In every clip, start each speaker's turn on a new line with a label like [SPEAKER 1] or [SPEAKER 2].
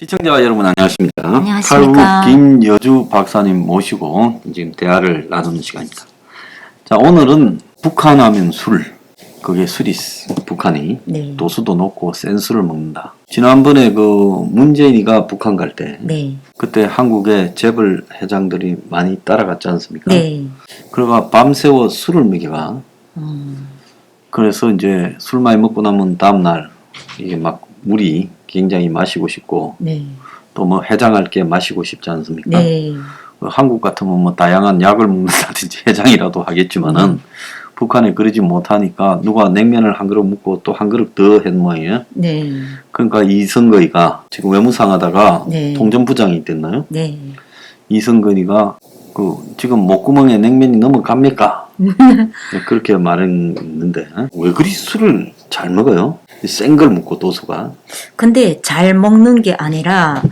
[SPEAKER 1] 시청자 여러분 안녕하십니까.
[SPEAKER 2] 안녕하십니까.
[SPEAKER 1] 탈북 김여주 박사님 모시고 지금 대화를 나누는 시간입니다. 자, 오늘은 북한 하면 술, 그게 술이스. 북한이
[SPEAKER 2] 네.
[SPEAKER 1] 도수도 높고 센 술을 먹는다. 지난번에 그 문재인이가 북한 갈 때
[SPEAKER 2] 네.
[SPEAKER 1] 그때 한국의 재벌 회장들이 많이 따라갔지 않습니까?
[SPEAKER 2] 네.
[SPEAKER 1] 그러가 밤새워 술을 먹여가. 그래서 이제 술 많이 먹고 나면 다음날 이게 막 물이 굉장히 마시고 싶고
[SPEAKER 2] 네.
[SPEAKER 1] 또 뭐 해장할 게 마시고 싶지 않습니까?
[SPEAKER 2] 네.
[SPEAKER 1] 한국 같으면 뭐 다양한 약을 먹는다든지 해장이라도 하겠지만은 북한에 그러지 못하니까 누가 냉면을 한 그릇 먹고 또 한 그릇 더 했 모양이에요.
[SPEAKER 2] 네.
[SPEAKER 1] 그러니까 이성거이가 지금 외무상하다가
[SPEAKER 2] 네.
[SPEAKER 1] 통전부장이 됐나요?
[SPEAKER 2] 네.
[SPEAKER 1] 이성건이가 그 지금 목구멍에 냉면이 넘어갑니까? 그렇게 말했는데 왜 그리 술을 잘 먹어요? 센 걸 먹고 도수가.
[SPEAKER 2] 근데 잘 먹는 게 아니라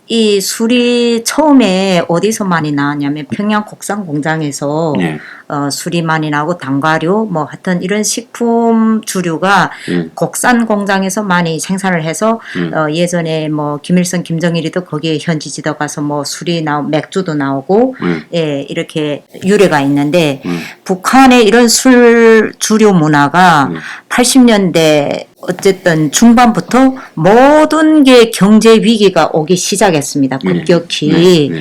[SPEAKER 2] 이 술이 처음에 어디서 많이 나왔냐면 평양 곡상 공장에서
[SPEAKER 1] 네.
[SPEAKER 2] 술이 많이 나오고 당과류 뭐 하여튼 이런 식품 주류가 곡산 공장에서 많이 생산을 해서 예전에 뭐 김일성 김정일이도 거기에 현지 지도 가서 뭐 술이 맥주도 나오고 예, 이렇게 유래가 있는데 북한의 이런 술 주류 문화가 80년대 어쨌든 중반부터 모든 게 경제 위기가 오기 시작했습니다. 급격히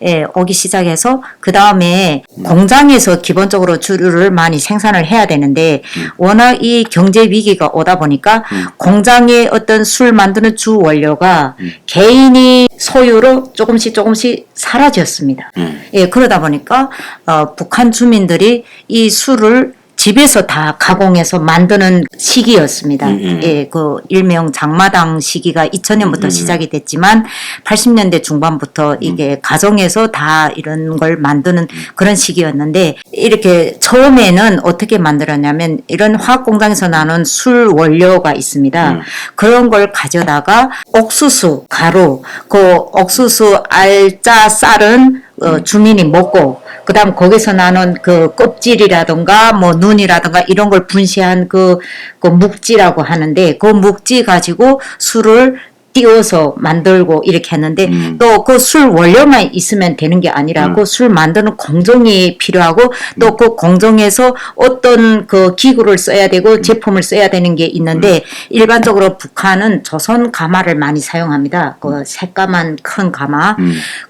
[SPEAKER 2] 예, 오기 시작해서 그 다음에 공장에서 기본적으로 주류를 많이 생산을 해야 되는데 워낙 이 경제 위기가 오다 보니까 공장의 어떤 술 만드는 주 원료가 개인이 소유로 조금씩 사라졌습니다. 예, 그러다 보니까 북한 주민들이 이 술을 집에서 다 가공해서 만드는 시기였습니다. 예, 그 일명 장마당 시기가 2000년부터 시작이 됐지만 80년대 중반부터 이게 가정에서 다 이런 걸 만드는 그런 시기였는데 이렇게 처음에는 어떻게 만들었냐면 이런 화학 공장에서 나는 술 원료가 있습니다. 그런 걸 가져다가 옥수수, 가루, 그 옥수수 알짜 쌀은 주민이 먹고 그다음 거기서 나는 그 껍질이라든가 뭐 눈이라든가 이런 걸 분쇄한 그 묵지라고 하는데 그 묵지 가지고 술을 띄워서 만들고 이렇게 했는데 또 그 술 원료만 있으면 되는 게 아니라 그 술 만드는 공정이 필요하고 또 그 공정에서 어떤 그 기구를 써야 되고 제품을 써야 되는 게 있는데 일반적으로 북한은 조선 가마를 많이 사용합니다. 그 새까만 큰 가마.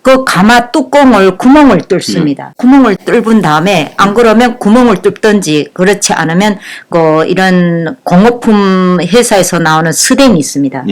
[SPEAKER 2] 그 가마 뚜껑을 구멍을 뚫습니다. 구멍을 뚫은 다음에 안 그러면 구멍을 뚫든지 그렇지 않으면 그 이런 공업품 회사에서 나오는 스댕이 있습니다.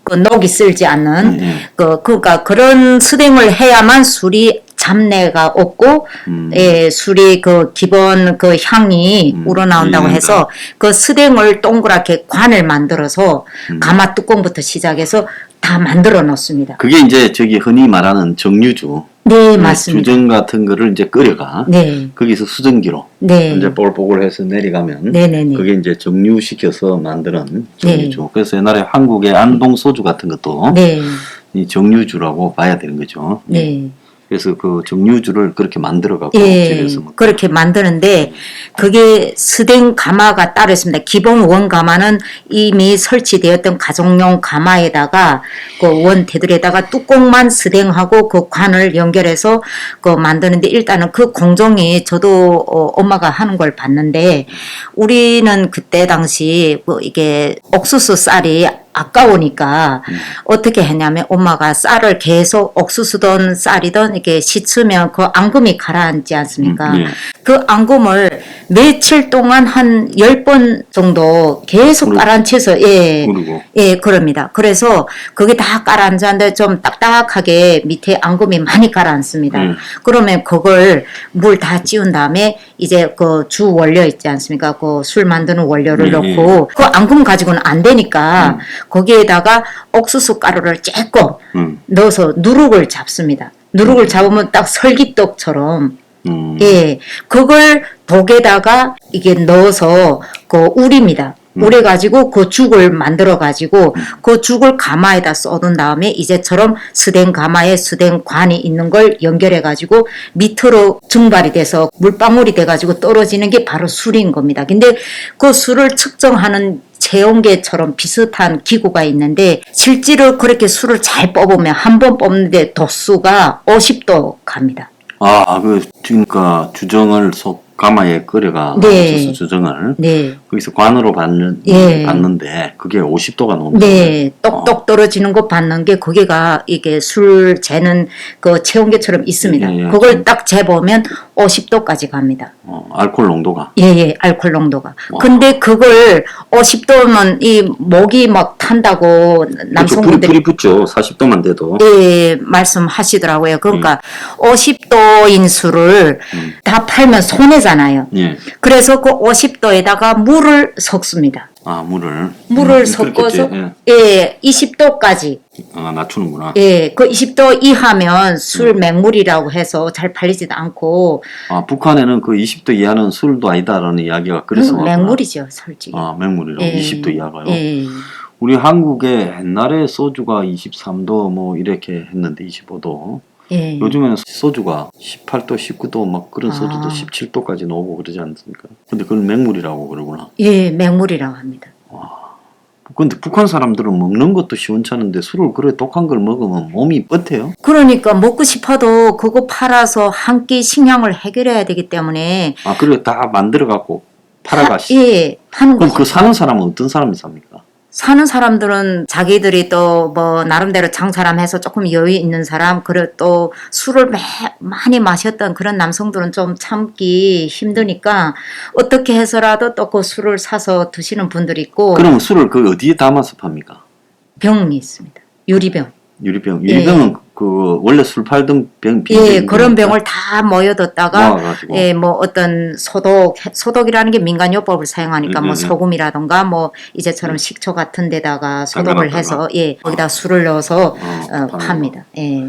[SPEAKER 2] 그 녹이 쓸지 않는 그러니까 그런 스댕을 해야만 술이 잡내가 없고 예, 술이 그 기본 그 향이 우러나온다고 해서 그 스댕을 동그랗게 관을 만들어서 가마 뚜껑부터 시작해서 다 만들어 놓습니다.
[SPEAKER 1] 그게 이제 저기 흔히 말하는 정류주.
[SPEAKER 2] 네, 맞습니다.
[SPEAKER 1] 주정 같은 거를 이제 끓여가.
[SPEAKER 2] 네.
[SPEAKER 1] 거기서 수증기로.
[SPEAKER 2] 네.
[SPEAKER 1] 이제 뽀글뽀글해서 내려가면.
[SPEAKER 2] 네네네.
[SPEAKER 1] 그게 이제 정류시켜서 만드는 정류주. 네. 그래서 옛날에 한국의 안동 소주 같은 것도.
[SPEAKER 2] 네.
[SPEAKER 1] 이 정류주라고 봐야 되는 거죠.
[SPEAKER 2] 네.
[SPEAKER 1] 그래서 그 정류주를 그렇게 만들어갖고
[SPEAKER 2] 예,
[SPEAKER 1] 집에서
[SPEAKER 2] 그렇게 만드는데 그게 스댕 가마가 따로 있습니다. 기본 원 가마는 이미 설치되었던 가정용 가마에다가 그 원 테두리에다가 뚜껑만 스댕하고 그 관을 연결해서 그 만드는데 일단은 그 공정이 저도 엄마가 하는 걸 봤는데 우리는 그때 당시 뭐 이게 옥수수 쌀이 아까우니까 어떻게 했냐면 엄마가 쌀을 계속 옥수수든 쌀이든 이렇게 씻으면 그 앙금이 가라앉지 않습니까? 그 앙금을 며칠 동안 한 10번 정도 계속 가라앉혀서 예, 그럽니다. 그래서 그게 다 가라앉았는데 좀 딱딱하게 밑에 앙금이 많이 가라앉습니다. 그러면 그걸 물 다 찌운 다음에 이제 그 주 원료 있지 않습니까? 그 술 만드는 원료를 넣고 그 앙금 가지고는 안 되니까 거기에다가 옥수수 가루를 조금 넣어서 누룩을 잡습니다. 누룩을 잡으면 딱 설기떡처럼 예, 그걸 독에다가 이게 넣어서 그 우립니다. 우려가지고 그 죽을 만들어가지고 그 죽을 가마에다 쏟은 다음에 이제처럼 스댕 가마에 스댕 관이 있는 걸 연결해가지고 밑으로 증발이 돼서 물방울이 돼가지고 떨어지는 게 바로 술인 겁니다. 근데 그 술을 측정하는 체온계처럼 비슷한 기구가 있는데 실제로 그렇게 술을 잘 뽑으면 한 번 뽑는데 도수가 50도 갑니다.
[SPEAKER 1] 아, 그러니까 주정을 가마에 끓여가
[SPEAKER 2] 네.
[SPEAKER 1] 서 주정을
[SPEAKER 2] 네.
[SPEAKER 1] 거기서 관으로 받는데 그게 50도가 넘는
[SPEAKER 2] 네, 똑똑 떨어지는 거 받는 게 거기가 이게 술 재는 그 체온계처럼 있습니다.
[SPEAKER 1] 예, 예.
[SPEAKER 2] 그걸 딱 재보면 50도까지 갑니다.
[SPEAKER 1] 알코올 농도가.
[SPEAKER 2] 예, 알코올 농도가.
[SPEAKER 1] 와.
[SPEAKER 2] 근데 그걸 50도면 이 목이 막 탄다고 남성분들이
[SPEAKER 1] 불이 붙죠. 40도만 돼도.
[SPEAKER 2] 예, 말씀하시더라고요. 그러니까 50도인 술을 다 팔면 손해잖아요.
[SPEAKER 1] 예.
[SPEAKER 2] 그래서 그 50도에다가 물을 섞습니다.
[SPEAKER 1] 아, 물을
[SPEAKER 2] 물을 섞어서
[SPEAKER 1] 그렇겠지.
[SPEAKER 2] 예, 20도까지.
[SPEAKER 1] 아, 낮추는구나.
[SPEAKER 2] 예, 그 20도 이하면 술 맹물이라고 해서 잘 팔리지도 않고
[SPEAKER 1] 아, 북한에는 그 20도 이하는 술도 아니다라는 이야기가 그래서
[SPEAKER 2] 맹물이죠, 솔직히.
[SPEAKER 1] 아, 맹물이라고.
[SPEAKER 2] 예.
[SPEAKER 1] 20도 이하가요.
[SPEAKER 2] 예.
[SPEAKER 1] 우리 한국에 옛날에 소주가 23도 뭐 이렇게 했는데 25도.
[SPEAKER 2] 예.
[SPEAKER 1] 요즘에는 소주가 18도, 19도 막 그런 소주도
[SPEAKER 2] 아.
[SPEAKER 1] 17도까지 나오고 그러지 않습니까? 근데 그건 맹물이라고 그러구나.
[SPEAKER 2] 예, 맹물이라고 합니다.
[SPEAKER 1] 근데 북한 사람들은 먹는 것도 시원찮은데 술을 그래 독한 걸 먹으면 몸이 뻗해요?
[SPEAKER 2] 그러니까 먹고 싶어도 그거 팔아서 한 끼 식량을 해결해야 되기 때문에
[SPEAKER 1] 아, 그래 다 만들어 갖고 팔아가시.
[SPEAKER 2] 예, 파는
[SPEAKER 1] 그럼
[SPEAKER 2] 거죠.
[SPEAKER 1] 그 사는 사람은 어떤 사람이 삽니까?
[SPEAKER 2] 사는 사람들은 자기들이 또 뭐 나름대로 장사람 해서 조금 여유 있는 사람, 그리고 또 술을 많이 마셨던 그런 남성들은 좀 참기 힘드니까 어떻게 해서라도 또 그 술을 사서 드시는 분들이 있고
[SPEAKER 1] 그러면 술을 그 어디에 담아서 팝니까?
[SPEAKER 2] 병이 있습니다. 유리병.
[SPEAKER 1] 유리병. 유리병은 그 원래 술 팔던 병
[SPEAKER 2] 예, 그런 병을 다 모여뒀다가
[SPEAKER 1] 모아가지고.
[SPEAKER 2] 예, 뭐 어떤 소독이라는 게 민간요법을 사용하니까 뭐 소금이라던가 뭐 이제처럼 식초 같은 데다가 소독을 해서 예, 거기다 술을 넣어서 팝니다. 예.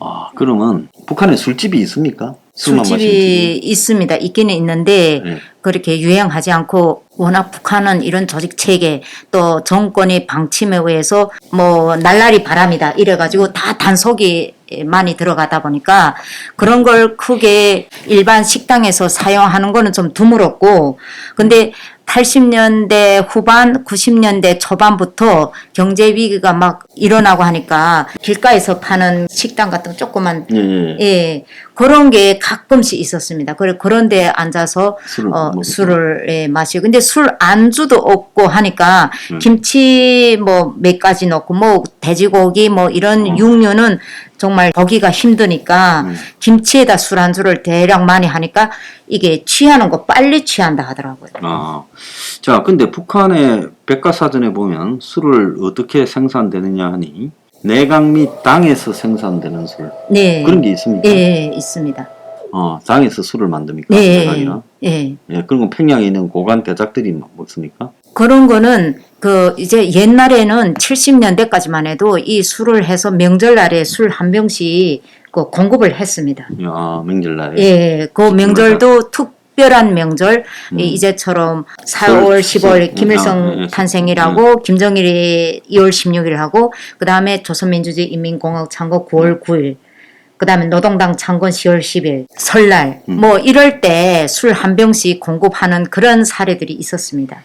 [SPEAKER 1] 아, 그러면 북한에 술집이 있습니까? 술만 마시는
[SPEAKER 2] 술집이
[SPEAKER 1] 집이?
[SPEAKER 2] 있습니다. 있기는 있는데
[SPEAKER 1] 네.
[SPEAKER 2] 그렇게 유행하지 않고 워낙 북한은 이런 조직 체계 또 정권의 방침에 의해서 뭐 날라리 바람이다 이래가지고 다 단속이 많이 들어가다 보니까 그런 걸 크게 일반 식당에서 사용하는 거는 좀 드물었고 근데 80년대 후반, 90년대 초반부터 경제 위기가 막 일어나고 하니까 길가에서 파는 식당 같은 거 조그만
[SPEAKER 1] 예.
[SPEAKER 2] 예 그런 게 가끔씩 있었습니다. 그런 데 앉아서 술을 예, 마시고 근데 술 안주도 없고 하니까 김치 뭐 몇 가지 넣고 뭐 돼지고기 뭐 이런 육류는 정말 보기가 힘드니까 김치에다 술 안주를 대량 많이 하니까 이게 취하는 거 빨리 취한다 하더라고요.
[SPEAKER 1] 아, 자, 근데 북한의 백과사전에 보면 술을 어떻게 생산되느냐 하니 내강 및 당에서 생산되는 술.
[SPEAKER 2] 네.
[SPEAKER 1] 그런 게 있습니까?
[SPEAKER 2] 예, 있습니다.
[SPEAKER 1] 당에서 술을 만듭니까?
[SPEAKER 2] 네.
[SPEAKER 1] 내강이나?
[SPEAKER 2] 예.
[SPEAKER 1] 예, 그런 건 평양에 있는 고관 대작들이 먹습니까?
[SPEAKER 2] 그런 거는 이제 옛날에는 70년대까지만 해도 이 술을 해서 명절날에 술 한 병씩 공급을 했습니다.
[SPEAKER 1] 아, 명절날에.
[SPEAKER 2] 예, 그 명절도 특별한 명절, 이제처럼 4월 15일 김일성 탄생이라고 김정일이 2월 16일하고 그 다음에 조선민주주의 인민공화국 창건 9월 9일 그 다음에 노동당 창건 10월 10일, 설날, 뭐 이럴 때 술 한 병씩 공급하는 그런 사례들이 있었습니다.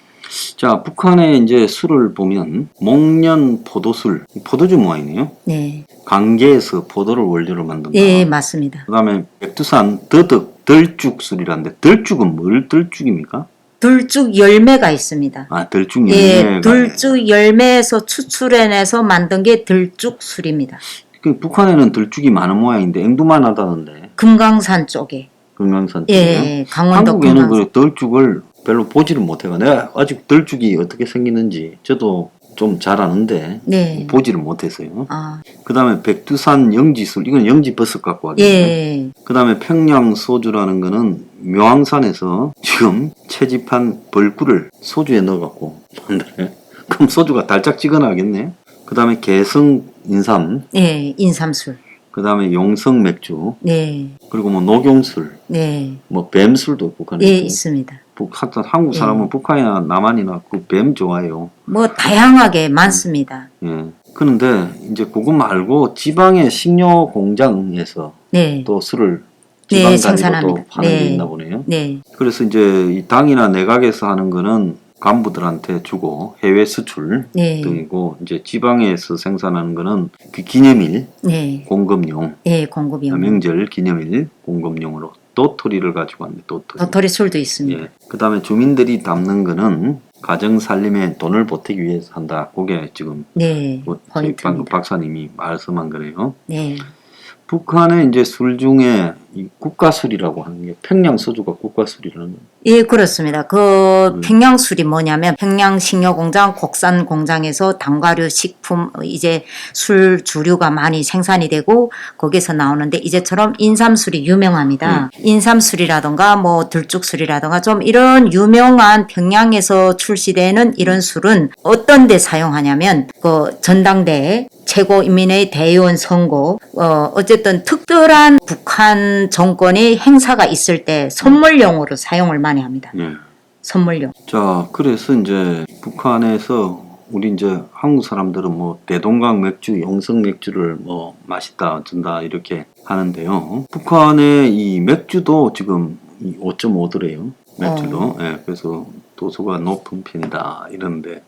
[SPEAKER 1] 자, 북한의 이제 술을 보면 목련 포도술, 포도주 모양이네요.
[SPEAKER 2] 네.
[SPEAKER 1] 강계에서 포도를 원료로 만든다.
[SPEAKER 2] 예, 맞습니다.
[SPEAKER 1] 그다음에 백두산 더덕 덜죽술이란데 덜죽은 뭘 덜죽입니까?
[SPEAKER 2] 들쭉 열매가 있습니다.
[SPEAKER 1] 아, 덜죽 열매가.
[SPEAKER 2] 예, 들쭉 열매에서 추출해내서 만든 게 들쭉술입니다.
[SPEAKER 1] 그 북한에는 덜죽이 많은 모양인데 앵두만 하다는데.
[SPEAKER 2] 금강산 쪽에.
[SPEAKER 1] 금강산 쪽에.
[SPEAKER 2] 예, 강원도
[SPEAKER 1] 한국에는
[SPEAKER 2] 금강산.
[SPEAKER 1] 그 덜죽을 별로 보지를 못해가 내가 아직 덜죽이 어떻게 생기는지 저도 좀 잘 아는데
[SPEAKER 2] 네.
[SPEAKER 1] 보지를 못했어요.
[SPEAKER 2] 아,
[SPEAKER 1] 그다음에 백두산 영지술 이건 영지버섯 갖고 왔는데.
[SPEAKER 2] 예.
[SPEAKER 1] 그다음에 평양 소주라는 거는 묘항산에서 지금 채집한 벌꿀을 소주에 넣어갖고 만드네. 그럼 소주가 달짝지근하겠네. 그다음에 개성 인삼,
[SPEAKER 2] 예, 인삼술.
[SPEAKER 1] 그다음에 용성 맥주,
[SPEAKER 2] 네.
[SPEAKER 1] 그리고 뭐 녹용술,
[SPEAKER 2] 네.
[SPEAKER 1] 뭐 뱀술도 북한에
[SPEAKER 2] 예,
[SPEAKER 1] 있고.
[SPEAKER 2] 있습니다.
[SPEAKER 1] 하여튼 한국 사람은 북한이나 남한이나 그 뱀 좋아해요.
[SPEAKER 2] 뭐 다양하게 많습니다.
[SPEAKER 1] 예. 그런데 이제 그거 말고 지방의 식료 공장에서
[SPEAKER 2] 네.
[SPEAKER 1] 또 술을
[SPEAKER 2] 네,
[SPEAKER 1] 지방 단위로
[SPEAKER 2] 생산합니다.
[SPEAKER 1] 또 파는 게
[SPEAKER 2] 네.
[SPEAKER 1] 있나 보네요.
[SPEAKER 2] 네.
[SPEAKER 1] 그래서 이제 이 당이나 내각에서 하는 거는 간부들한테 주고 해외 수출
[SPEAKER 2] 네.
[SPEAKER 1] 등이고 이제 지방에서 생산하는 거는 그 기념일
[SPEAKER 2] 네.
[SPEAKER 1] 공급용,
[SPEAKER 2] 예, 공급용.
[SPEAKER 1] 명절 기념일 공급용으로 도토리를 가지고 왔는데
[SPEAKER 2] 도토리 술도 있습니다.
[SPEAKER 1] 예. 그다음에 주민들이 담는 거는 가정 살림에 돈을 보태기 위해서 한다. 그게 지금
[SPEAKER 2] 네.
[SPEAKER 1] 방금
[SPEAKER 2] 포인트입니다.
[SPEAKER 1] 박사님이 말씀한 거네요.
[SPEAKER 2] 네.
[SPEAKER 1] 북한의 이제 술 중에 이 국가술이라고 하는 게 평양 소주가 국가술이라는 거예요.
[SPEAKER 2] 예, 그렇습니다. 그 평양술이 뭐냐면 평양 식료공장, 곡산 공장에서 단과류 식품 이제 술 주류가 많이 생산이 되고 거기서 나오는데 이제처럼 인삼술이 유명합니다. 인삼술이라던가 뭐 들쭉술이라던가 좀 이런 유명한 평양에서 출시되는 이런 술은 어떤 데 사용하냐면 그 전당대회 최고인민회의 대의원 선거 어쨌든 특별한 북한 정권의 행사가 있을 때 선물용으로 사용을 많이 합니다.
[SPEAKER 1] 예.
[SPEAKER 2] 선물용.
[SPEAKER 1] 자, 그래서 이제 북한에서 우리 이제 한국 사람들은 뭐 대동강 맥주, 영성 맥주를 뭐 맛있다, 준다 이렇게 하는데요. 북한의 이 맥주도 지금 5.5도래요. 맥주도. 예, 그래서 도수가 높은 편이다 이러는데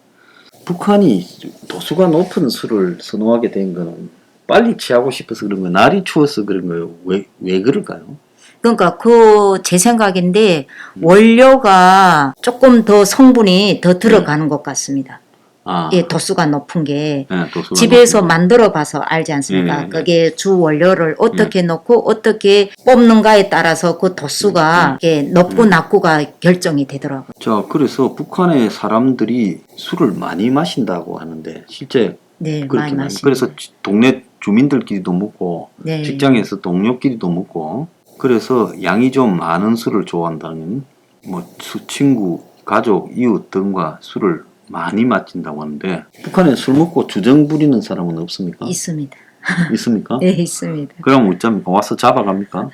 [SPEAKER 1] 북한이 도수가 높은 술을 선호하게 된 거는 빨리 취하고 싶어서 그런 거예요. 날이 추워서 그런 거예요. 왜 그럴까요?
[SPEAKER 2] 그러니까 제 생각인데 원료가 조금 더 성분이 더 들어가는 것 같습니다.
[SPEAKER 1] 아,
[SPEAKER 2] 예, 도수가 높은 게
[SPEAKER 1] 네, 도수가
[SPEAKER 2] 집에서
[SPEAKER 1] 높은
[SPEAKER 2] 만들어 봐서 알지 않습니까?
[SPEAKER 1] 예, 예.
[SPEAKER 2] 그게 주 원료를 어떻게 넣고 어떻게 뽑는가에 따라서 그 도수가 예, 높고 낮고가 결정이 되더라고요.
[SPEAKER 1] 자, 그래서 북한의 사람들이 술을 많이 마신다고 하는데 실제
[SPEAKER 2] 네,
[SPEAKER 1] 그렇게
[SPEAKER 2] 많이 마십니다.
[SPEAKER 1] 그래서 동네 주민들끼리도 먹고
[SPEAKER 2] 네.
[SPEAKER 1] 직장에서 동료끼리도 먹고 그래서 양이 좀 많은 술을 좋아한다는 뭐 친구, 가족, 이웃 등과 술을 많이 마신다고 하는데 북한에 술 먹고 주정 부리는 사람은 없습니까?
[SPEAKER 2] 있습니다.
[SPEAKER 1] 있습니까?
[SPEAKER 2] 예, 있습니다.
[SPEAKER 1] 그럼 어쩝니까? 와서 잡아갑니까?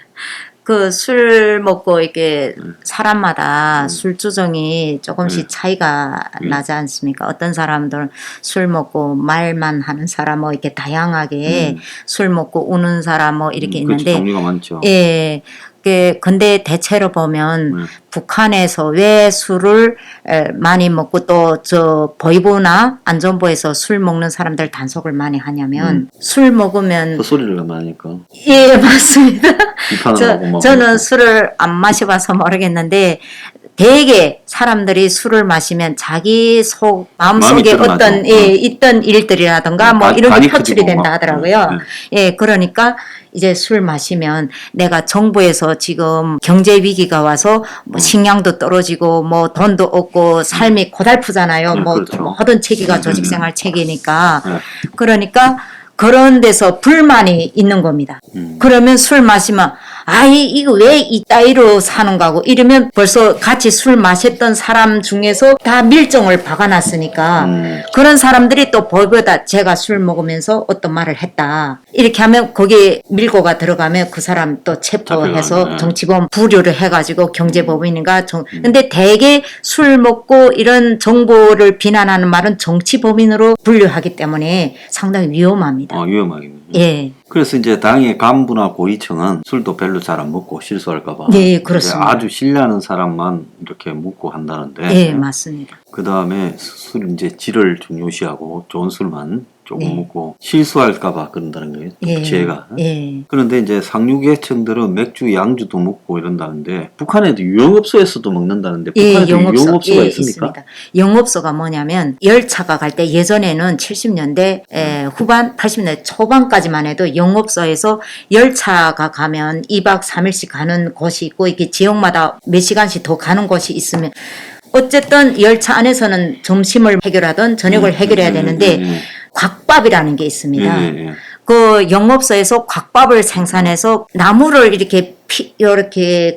[SPEAKER 2] 그 술 먹고 이렇게 사람마다 술 주정이 조금씩 차이가 나지 않습니까? 어떤 사람들은 술 먹고 말만 하는 사람 뭐 이렇게 다양하게 술 먹고 우는 사람 뭐 이렇게
[SPEAKER 1] 그렇죠.
[SPEAKER 2] 있는데
[SPEAKER 1] 종류가 많죠.
[SPEAKER 2] 예. 근데 대체로 보면 북한에서 왜 술을 많이 먹고 또 저 보이부나 안전부에서 술 먹는 사람들 단속을 많이 하냐면 술 먹으면
[SPEAKER 1] 헛소리를 많이 하니까
[SPEAKER 2] 예, 맞습니다.
[SPEAKER 1] 비판을 하고 막
[SPEAKER 2] 저는 술을 안 마셔봐서 모르겠는데 되게 사람들이 술을 마시면 자기 마음속에
[SPEAKER 1] 마음이
[SPEAKER 2] 어떤 있던 일들이라든가 뭐 이런 게
[SPEAKER 1] 간이
[SPEAKER 2] 표출이
[SPEAKER 1] 커지고
[SPEAKER 2] 된다
[SPEAKER 1] 막.
[SPEAKER 2] 하더라고요. 예, 그러니까 이제 술 마시면 내가 정부에서 지금 경제 위기가 와서 뭐 식량도 떨어지고 뭐 돈도 없고 삶이 고달프잖아요. 뭐,
[SPEAKER 1] 그렇죠.
[SPEAKER 2] 뭐 하던 체계가 조직생활 체계니까 그러니까 그런 데서 불만이 있는 겁니다. 그러면 술 마시면 이거 왜 이따위로 사는 거고 이러면 벌써 같이 술 마셨던 사람 중에서 다 밀정을 박아놨으니까 그런 사람들이 또 보이보다 제가 술 먹으면서 어떤 말을 했다 이렇게 하면 거기에 밀고가 들어가면 그 사람 또 체포해서
[SPEAKER 1] 잡혀가네.
[SPEAKER 2] 정치범 부류를 해가지고 경제법인인가 근데 대개 술 먹고 이런 정보를 비난하는 말은 정치범인으로 분류하기 때문에 상당히 위험합니다.
[SPEAKER 1] 위험하겠네요.
[SPEAKER 2] 예.
[SPEAKER 1] 그래서 이제 당의 간부나 고위층은 술도 별로 잘 안 먹고 실수할까봐
[SPEAKER 2] 네, 그렇습니다.
[SPEAKER 1] 아주 신뢰하는 사람만 이렇게 먹고 한다는데
[SPEAKER 2] 예, 맞습니다.
[SPEAKER 1] 그 다음에 술 이제 질을 중요시하고 좋은 술만 조금
[SPEAKER 2] 네.
[SPEAKER 1] 먹고 실수할까봐 그런다는 거예요.
[SPEAKER 2] 예.
[SPEAKER 1] 죄가.
[SPEAKER 2] 예.
[SPEAKER 1] 그런데 이제 상류계층들은 맥주, 양주도 먹고 이런다는데 북한에도 유흥업소에서도 먹는다는데 북한에도 유흥업소가 있습니까?
[SPEAKER 2] 영업소가 뭐냐면 열차가 갈 때 예전에는 70년대 후반 80년대 초반까지만 해도 영업소에서 열차가 가면 2박 3일씩 가는 곳이 있고 이렇게 지역마다 몇 시간씩 더 가는 곳이 있으면 어쨌든 열차 안에서는 점심을 해결하든 저녁을 해결해야 되는데 곽밥이라는 게 있습니다. 그 영업소에서 곽밥을 생산해서 나무를 이렇게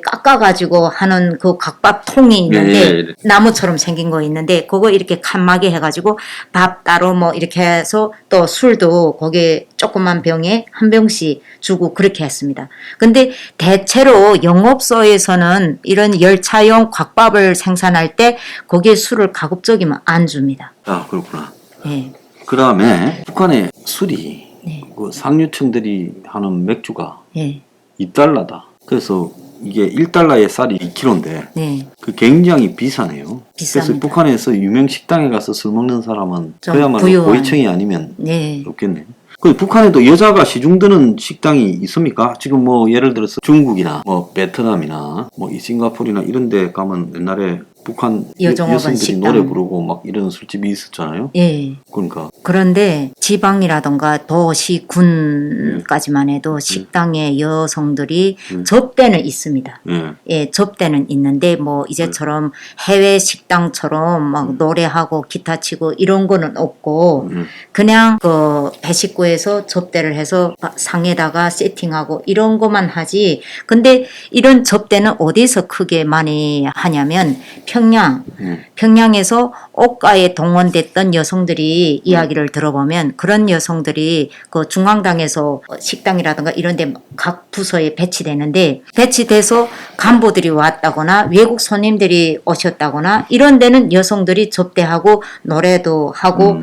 [SPEAKER 2] 깎아가지고 하는 그 곽밥통이 있는데 나무처럼 생긴 거 있는데 그거 이렇게 칸막이 해가지고 밥 따로 뭐 이렇게 해서 또 술도 거기에 조그만 병에 한 병씩 주고 그렇게 했습니다. 근데 대체로 영업소에서는 이런 열차용 곽밥을 생산할 때 거기에 술을 가급적이면 안 줍니다.
[SPEAKER 1] 아, 그렇구나.
[SPEAKER 2] 예.
[SPEAKER 1] 그 다음에 북한의 술이
[SPEAKER 2] 네.
[SPEAKER 1] 그 상류층들이 하는 맥주가
[SPEAKER 2] 예.
[SPEAKER 1] 2달러다. 그래서 이게 1달러에 쌀이 2kg인데
[SPEAKER 2] 네.
[SPEAKER 1] 그 굉장히 비싸네요. 그래서
[SPEAKER 2] 비쌉니다.
[SPEAKER 1] 북한에서 유명 식당에 가서 술 먹는 사람은
[SPEAKER 2] 좀
[SPEAKER 1] 그야말로
[SPEAKER 2] 부유한.
[SPEAKER 1] 고위층이 아니면
[SPEAKER 2] 네.
[SPEAKER 1] 없겠네. 그 북한에도 여자가 시중 드는 식당이 있습니까? 지금 뭐 예를 들어서 중국이나 뭐 베트남이나 뭐 이 싱가포르나 이런 데 가면 옛날에 북한
[SPEAKER 2] 여종업원
[SPEAKER 1] 여성들이
[SPEAKER 2] 식당.
[SPEAKER 1] 노래 부르고 막 이런 술집이 있었잖아요.
[SPEAKER 2] 예.
[SPEAKER 1] 그러니까
[SPEAKER 2] 그런데 지방이라던가 도시 군까지만 해도 식당에 여성들이 접대는 있습니다.
[SPEAKER 1] 예.
[SPEAKER 2] 예, 접대는 있는데 뭐 이제처럼 해외 식당처럼 막 노래하고 기타 치고 이런 거는 없고 그냥 그 배식구에서 접대를 해서 상에다가 세팅하고 이런 것만 하지. 근데 이런 접대는 어디서 크게 많이 하냐면 평양에서 옷가에 동원됐던 여성들이 이야기를 들어보면 그런 여성들이 그 중앙당에서 식당이라든가 이런 데 각 부서에 배치돼서 간부들이 왔다거나 외국 손님들이 오셨다거나 이런 데는 여성들이 접대하고 노래도 하고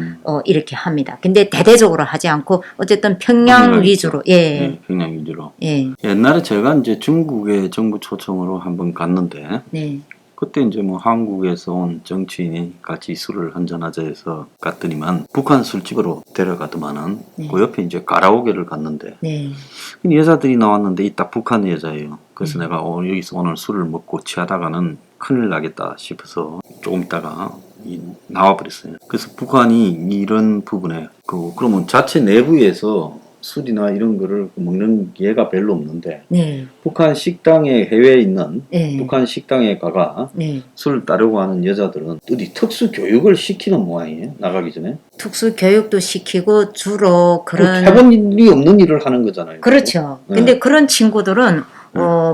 [SPEAKER 2] 이렇게 합니다. 근데 대대적으로 하지 않고 어쨌든 평양 위주로. 예.
[SPEAKER 1] 평양 위주로.
[SPEAKER 2] 예.
[SPEAKER 1] 옛날에 제가 이제 중국에 정부 초청으로 한번 갔는데
[SPEAKER 2] 네.
[SPEAKER 1] 그때 이제 뭐 한국에서 온 정치인이 같이 술을 한잔하자 해서 갔더니만 북한 술집으로 데려가더만은 그 옆에 이제 가라오케를 갔는데
[SPEAKER 2] 네.
[SPEAKER 1] 여자들이 나왔는데 이 딱 북한 여자예요. 그래서 내가 여기서 오늘 술을 먹고 취하다가는 큰일 나겠다 싶어서 조금 있다가 나와버렸어요. 그래서 북한이 이런 부분에 그러면 자체 내부에서 술이나 이런 거를 먹는 예가 별로 없는데
[SPEAKER 2] 네.
[SPEAKER 1] 북한 식당에 해외에 있는
[SPEAKER 2] 네.
[SPEAKER 1] 북한 식당에 가가
[SPEAKER 2] 네.
[SPEAKER 1] 술을 따르고 하는 여자들은 어디 특수 교육을 시키는 모양이에요. 나가기 전에.
[SPEAKER 2] 특수 교육도 시키고 주로 그런
[SPEAKER 1] 해본 일이 없는 일을 하는 거잖아요.
[SPEAKER 2] 그렇죠.
[SPEAKER 1] 네.
[SPEAKER 2] 근데 그런 친구들은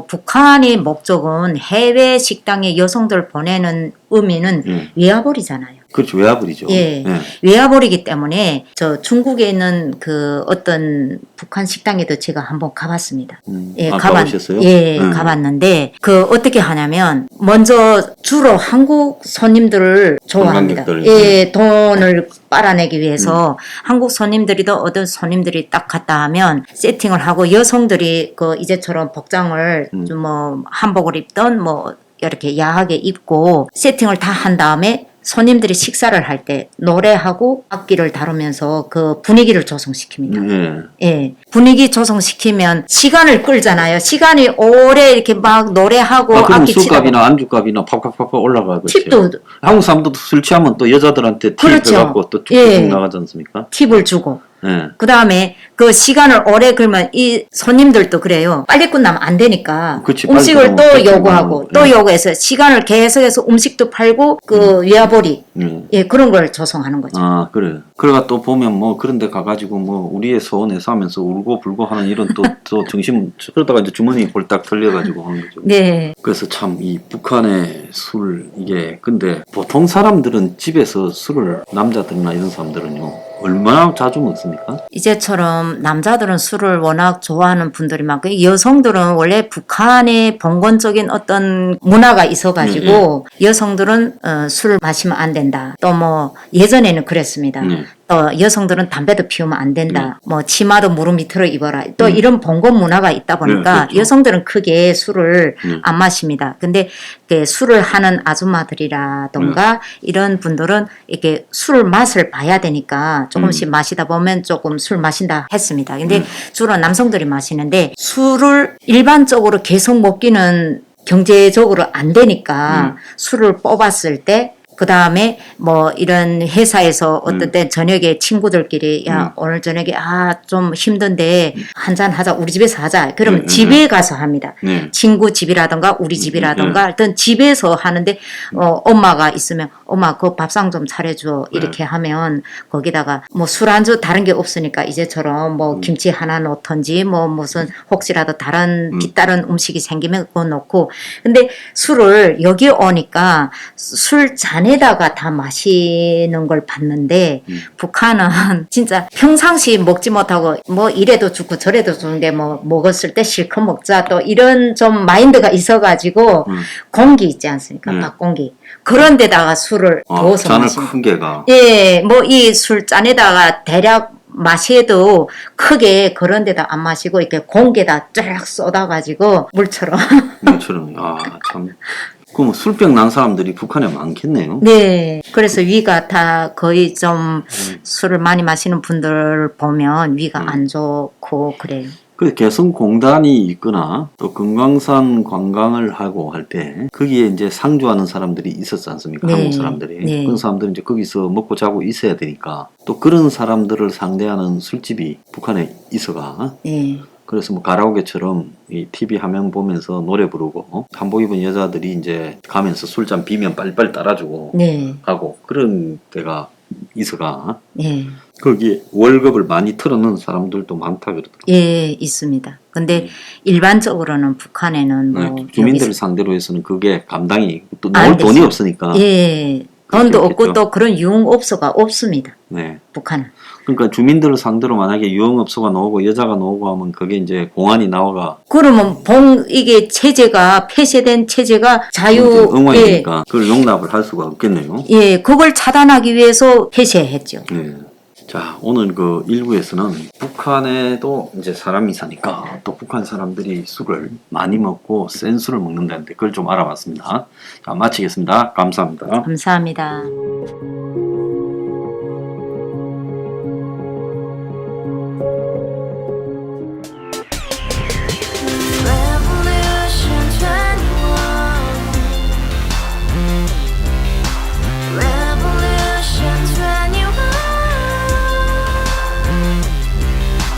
[SPEAKER 2] 북한의 목적은 해외 식당에 여성들 보내는 의미는 외화벌이잖아요.
[SPEAKER 1] 그렇죠. 외화벌이죠.
[SPEAKER 2] 예.
[SPEAKER 1] 네.
[SPEAKER 2] 외화벌이기 때문에 저 중국에 있는 그 어떤 북한 식당에도 제가 한번 가봤습니다. 예,
[SPEAKER 1] 가보셨어요?
[SPEAKER 2] 예, 가봤는데 그 어떻게 하냐면 먼저 주로 한국 손님들을 좋아합니다.
[SPEAKER 1] 관광객들.
[SPEAKER 2] 예, 돈을 빨아내기 위해서 한국 손님들이도 어떤 손님들이 딱 갔다 하면 세팅을 하고 여성들이 그 이제처럼 복장을 좀 뭐 한복을 입던 뭐 이렇게 야하게 입고 세팅을 다 한 다음에 손님들이 식사를 할 때 노래하고 악기를 다루면서 그 분위기를 조성시킵니다. 예. 분위기 조성시키면 시간을 끌잖아요. 시간이 오래 이렇게 막 노래하고
[SPEAKER 1] 그럼
[SPEAKER 2] 악기 치다
[SPEAKER 1] 술값이나 안주값이나 팍팍팍 올라가고
[SPEAKER 2] 팁도
[SPEAKER 1] 한국 사람들도 술 취하면 또 여자들한테 팁
[SPEAKER 2] 그렇죠.
[SPEAKER 1] 해갖고 또 쭉쭉
[SPEAKER 2] 예.
[SPEAKER 1] 나가지 않습니까?
[SPEAKER 2] 팁을 주고
[SPEAKER 1] 예.
[SPEAKER 2] 그 다음에 그 시간을 오래 끌면 이 손님들도 그래요. 빨리 끝나면 안 되니까
[SPEAKER 1] 그치,
[SPEAKER 2] 음식을
[SPEAKER 1] 빨리
[SPEAKER 2] 또
[SPEAKER 1] 끝나면
[SPEAKER 2] 요구하고 또 요구해서 시간을 계속해서 음식도 팔고 그 외화벌이 예, 그런 걸 조성하는 거죠.
[SPEAKER 1] 아, 그래. 그래가 또 보면 뭐 그런 데 가가지고 뭐 우리의 소원에서 하면서 울고 불고 하는 이런 또 정신, 그러다가 이제 주머니 홀딱 털려가지고 하는 거죠.
[SPEAKER 2] 네.
[SPEAKER 1] 그래서 참 이 북한의 술, 이게 근데 보통 사람들은 집에서 술을, 남자들이나 이런 사람들은요, 얼마나 자주 먹습니까?
[SPEAKER 2] 이제처럼 남자들은 술을 워낙 좋아하는 분들이 많고 여성들은 원래 북한의 봉건적인 어떤 문화가 있어가지고 여성들은 술을 마시면 안 된다. 또 뭐 예전에는 그랬습니다. 또 여성들은 담배도 피우면 안 된다. 뭐 치마도 무릎 밑으로 입어라. 또 이런 봉건 문화가 있다 보니까
[SPEAKER 1] 그렇죠.
[SPEAKER 2] 여성들은 크게 술을 안 마십니다. 근데 술을 하는 아줌마들이라던가 이런 분들은 이렇게 술 맛을 봐야 되니까 조금씩 마시다 보면 조금 술 마신다 했습니다. 근데 주로 남성들이 마시는데 술을 일반적으로 계속 먹기는 경제적으로 안 되니까 술을 뽑았을 때 그 다음에 뭐 이런 회사에서 어떤 때 저녁에 친구들끼리 야 오늘 저녁에 좀 힘든데 한잔 하자 우리 집에서 하자 그러면 집에 가서 합니다. 친구 집이라던가 우리 집이라던가 어떤 집에서 하는데 엄마가 있으면 엄마 그 밥상 좀 차려줘 이렇게 하면 거기다가 뭐 술안주 다른 게 없으니까 이제처럼 뭐 김치 하나 넣던지 뭐 무슨 혹시라도 다른 뒤다른 음식이 생기면 그거 넣고 근데 술을 여기 오니까 술 잔에다가 다 마시는 걸 봤는데 북한은 진짜 평상시 먹지 못하고 뭐 이래도 좋고 저래도 좋은데 뭐 먹었을 때 실컷 먹자 또 이런 좀 마인드가 있어가지고 공기 있지 않습니까? 밥공기 그런 데다가 술을 부어서
[SPEAKER 1] 잔을
[SPEAKER 2] 마시는
[SPEAKER 1] 큰 개가
[SPEAKER 2] 예, 뭐 이 술잔에다가 대략 마셔도 크게 그런 데다 안 마시고 이렇게 공기에다 쫙 쏟아가지고 물처럼.
[SPEAKER 1] 물처럼. 아, 참. 그럼 술병 난 사람들이 북한에 많겠네요.
[SPEAKER 2] 네. 그래서 위가 다 거의 좀 술을 많이 마시는 분들 보면 위가 안 좋고 그래요.
[SPEAKER 1] 그 개성공단이 있거나 또 금강산 관광을 하고 할 때 거기에 이제 상주하는 사람들이 있었지 않습니까?
[SPEAKER 2] 네.
[SPEAKER 1] 한국 사람들이.
[SPEAKER 2] 네.
[SPEAKER 1] 그런 사람들은 이제 거기서 먹고 자고 있어야 되니까 또 그런 사람들을 상대하는 술집이 북한에 있어가.
[SPEAKER 2] 네.
[SPEAKER 1] 그래서 뭐 가라오케처럼 이 TV 화면 보면서 노래 부르고 한복 입은 여자들이 이제 가면서 술잔 비면 빨리빨리 따라주고
[SPEAKER 2] 네.
[SPEAKER 1] 하고 그런 데가 있어가.
[SPEAKER 2] 네.
[SPEAKER 1] 거기에 월급을 많이 털어넣은 사람들도 많다 그러더라고요.
[SPEAKER 2] 예, 있습니다. 근데 일반적으로는 북한에는 뭐
[SPEAKER 1] 네, 주민들을
[SPEAKER 2] 여기서-
[SPEAKER 1] 상대로 해서는 그게 감당이 또
[SPEAKER 2] 안
[SPEAKER 1] 넣을 돈이
[SPEAKER 2] 되죠.
[SPEAKER 1] 없으니까.
[SPEAKER 2] 예,
[SPEAKER 1] 그렇게
[SPEAKER 2] 돈도 없고
[SPEAKER 1] 없겠죠.
[SPEAKER 2] 또 그런 유흥업소가 없습니다.
[SPEAKER 1] 네.
[SPEAKER 2] 북한은.
[SPEAKER 1] 그러니까 주민들을 상대로 만약에 유흥업소가 나오고 여자가 나오고 하면 그게 이제 공안이 나와가
[SPEAKER 2] 그러면 이게 체제가 폐쇄된 체제가
[SPEAKER 1] 응원이니까 그걸 용납을 할 수가 없겠네요.
[SPEAKER 2] 예, 그걸 차단하기 위해서 폐쇄했죠.
[SPEAKER 1] 네. 자, 오늘 그 1부에서는 북한에도 이제 사람이 사니까 또 북한 사람들이 술을 많이 먹고 센 술을 먹는다는데 그걸 좀 알아봤습니다. 자, 마치겠습니다. 감사합니다.
[SPEAKER 2] 감사합니다.
[SPEAKER 3] Revolution 21. Revolution 21.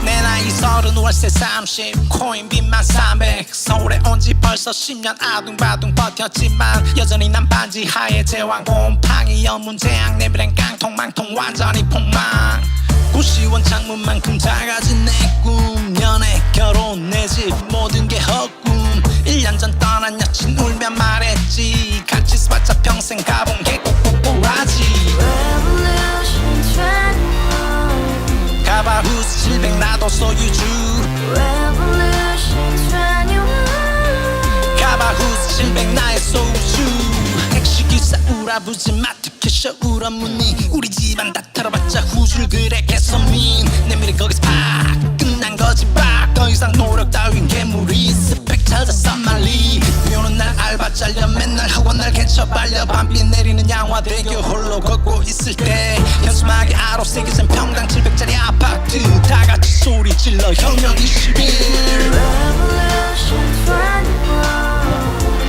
[SPEAKER 4] 내 나이 30 월세 30 코인빚만 300 서울에 온 지 벌써 10년 아둥바둥 버텼지만 여전히 난 반지 하에 제왕 곰팡이 연문제약 내비랭 깡통 망통 완전히 폭망 90원 창문만큼 작아진 내 꿈 연애 결혼 내 집 모든 게 헛꿈 1년 전 떠난 여친 울며 말했지 같이 살자 평생 가본 게 꼭꼭꼭하지
[SPEAKER 3] Revolution 21.
[SPEAKER 4] 가발 후스 700 나도 소유주
[SPEAKER 3] Revolution 21.
[SPEAKER 4] 가발 후스 700 나의 소주 택시기사 우라부지 마트 캐셔 울어무니 우리 집안 다 털어봤자 후줄 그래 개선민 내미래 거기서 팍 끝난 거지 팍더 이상 노력 따윈 괴물이 스펙 찾아서 말리 비오는 날 알바 잘려 맨날 학원 날 개쳐 발려 밤비 내리는 양화대교 홀로 걷고 있을 때 현수막에 아로 새겨진 평당 700짜리 아파트 다같이 소리 질러 혁명 21
[SPEAKER 3] Revolution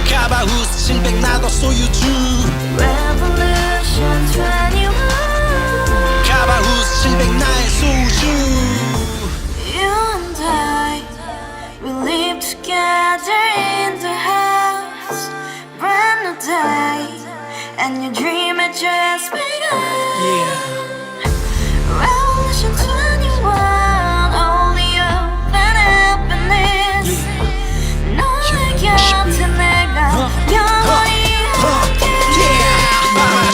[SPEAKER 3] 21.
[SPEAKER 4] 가발 후스 700 나도 소유주
[SPEAKER 3] Revolution 21.
[SPEAKER 4] 가발 후스 700 나의 소주
[SPEAKER 3] You and I, we live together in the house. Brand new day, and your dream had just begun. Revolution 21, only hope and happiness. 너의 곁에 내가 영원히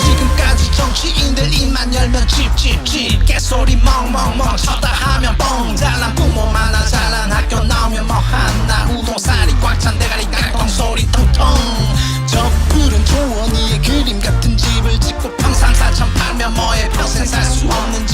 [SPEAKER 4] 지금까지 정치인들 입만 열면 찝찝찝 개소리 멍멍멍 쳐다 하면 뻥 잘난 부모 만나 잘난 학교 나오면 뭐하나 우동살이 꽉 찬 대가리 깡통 소리 통통 저 푸른 조원이의 그림 같은 집을 짓고 평상 4천 팔면 뭐해 평생 살 수 없는